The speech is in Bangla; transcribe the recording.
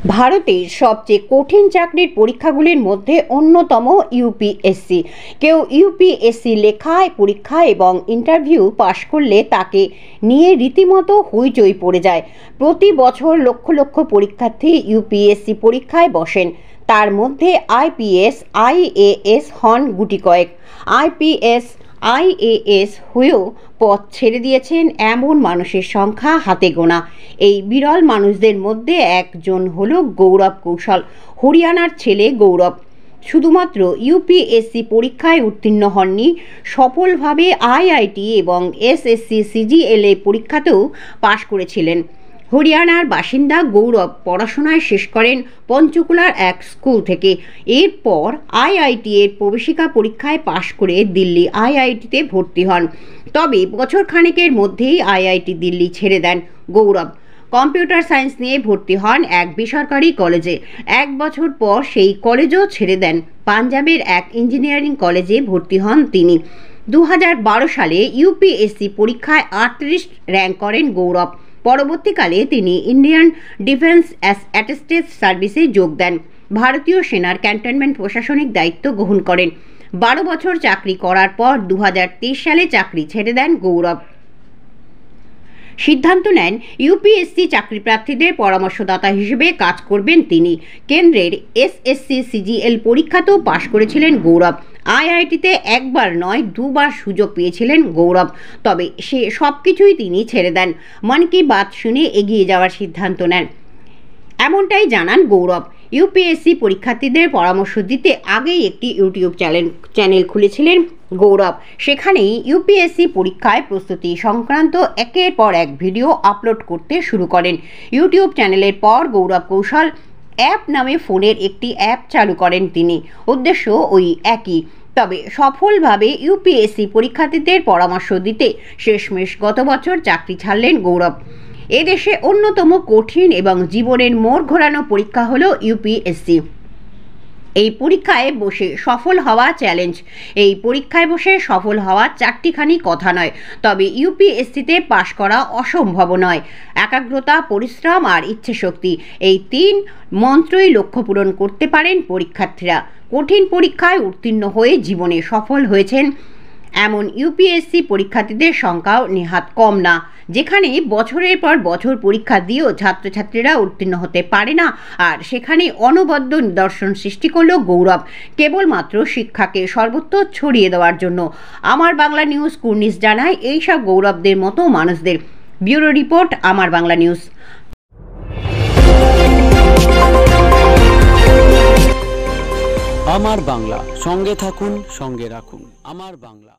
ভারতের সবচেয়ে কঠিন চাকরির পরীক্ষাগুলির মধ্যে অন্যতম ইউপিএসসি। কেউ ইউপিএসসি লেখায় পরীক্ষা এবং ইন্টারভিউ পাশ করলে তাকে নিয়ে রীতিমতো হইচই পড়ে যায়। প্রতি বছর লক্ষ লক্ষ পরীক্ষার্থী ইউপিএসসি পরীক্ষায় বসেন। তার মধ্যে আইপিএস আইএএস হন গুটি কয়েক। আইএএস হয়েও পথ ছেড়ে দিয়েছেন এমন মানুষের সংখ্যা হাতে গোনা। এই বিরল মানুষদের মধ্যে একজন হলো গৌরব কৌশল, হরিয়ানার ছেলে গৌরব। শুধুমাত্র ইউপিএসসি পরীক্ষায় উত্তীর্ণ হননি, সফলভাবে আইআইটি এবং এসএসসি সিজিএলএ পরীক্ষাতেও পাশ করেছিলেন। হরিয়ানার বাসিন্দা গৌরব পড়াশোনায় শেষ করেন পঞ্চকুলার এক স্কুল থেকে। এরপর আইআইটি এর প্রবেশিকা পরীক্ষায় পাশ করে দিল্লি আইআইটিতে ভর্তি হন। তবে বছর খানেকের মধ্যেই আইআইটি দিল্লি ছেড়ে দেন গৌরব। কম্পিউটার সায়েন্স নিয়ে ভর্তি হন এক বেসরকারি কলেজে। এক বছর পর সেই কলেজও ছেড়ে দেন। পাঞ্জাবের এক ইঞ্জিনিয়ারিং কলেজে ভর্তি হন তিনি। 2012 সালে ইউপিএসসি পরীক্ষায় 38 র্যাঙ্ক করেন গৌরব। পরবর্তীকালে তিনি ইন্ডিয়ান ডিফেন্স অ্যাটেস্টেড সার্ভিসে যোগ দেন। ভারতীয় সেনার ক্যান্টনমেন্ট প্রশাসনিক দায়িত্ব গ্রহণ করেন। 12 বছর চাকরি করার পর 2023 সালে চাকরি ছেড়ে দেন গৌরব। সিদ্ধান্ত নেন ইউপিএসসি চাকরি প্রার্থীদের পরামর্শদাতা হিসেবে কাজ করবেন তিনি। কেন্দ্রের এসএসসি সিজিএল পরীক্ষাতেও পাশ করেছিলেন গৌরব। আইআইটিতে একবার নয় দুবার সুযোগ পেয়েছিলেন গৌরব, তবে সে সব কিছুই তিনি ছেড়ে দেন। মন কি বাত শুনে এগিয়ে যাওয়ার সিদ্ধান্ত নেন, এমনটাই জানান গৌরব। ইউপিএসসি পরীক্ষার্থীদের পরামর্শ দিতে আগেই একটি ইউটিউব চ্যানেল খুলেছিলেন গৌরব। সেখানেই ইউপিএসসি পরীক্ষায় প্রস্তুতি সংক্রান্ত একের পর এক ভিডিও আপলোড করতে শুরু করেন। ইউটিউব চ্যানেলের পর গৌরব কৌশল অ্যাপ নামে ফোনের একটি অ্যাপ চালু করেন তিনি। উদ্দেশ্য ওই একই, তবে সফলভাবে ইউপিএসসি পরীক্ষার্থীদের পরামর্শ দিতে শেষমেশ গত বছর চাকরি ছাড়লেন গৌরব। এদেশে অন্যতম কঠিন এবং জীবনের মোড় ঘোরানো পরীক্ষা হলো ইউপিএসসি। এই পরীক্ষায় বসে সফল হওয়া চ্যালেঞ্জ। এই পরীক্ষায় বসে সফল হওয়া চারটিখানি কথা নয়, তবে ইউপিএসসিতে পাশ করা অসম্ভব নয়। একাগ্রতা, পরিশ্রম আর ইচ্ছেশক্তি, এই 3 মন্ত্রই লক্ষ্য পূরণ করতে পারেন পরীক্ষার্থীরা। কঠিন পরীক্ষায় উত্তীর্ণ হয়ে জীবনে সফল হয়েছেন এমন ইউপিএসসি পরীক্ষার্থীদের সংখ্যাও নেহাত কম না। যেখানে বছরের পর বছর পরীক্ষা দিয়েও ছাত্রছাত্রীরা উত্তীর্ণ হতে পারে না, আর সেখানে অনবদ্য নিদর্শন সৃষ্টি করল গৌরব, কেবলমাত্র শিক্ষাকে সর্বত্র ছড়িয়ে দেওয়ার জন্য। আমার বাংলা নিউজ কুর্নিশ জানায় এইসব গৌরবদের মতো মানুষদের। ব্যুরো রিপোর্ট, আমার বাংলা নিউজ। আমার বাংলা, সঙ্গে থাকুন, সঙ্গে রাখুন আমার বাংলা।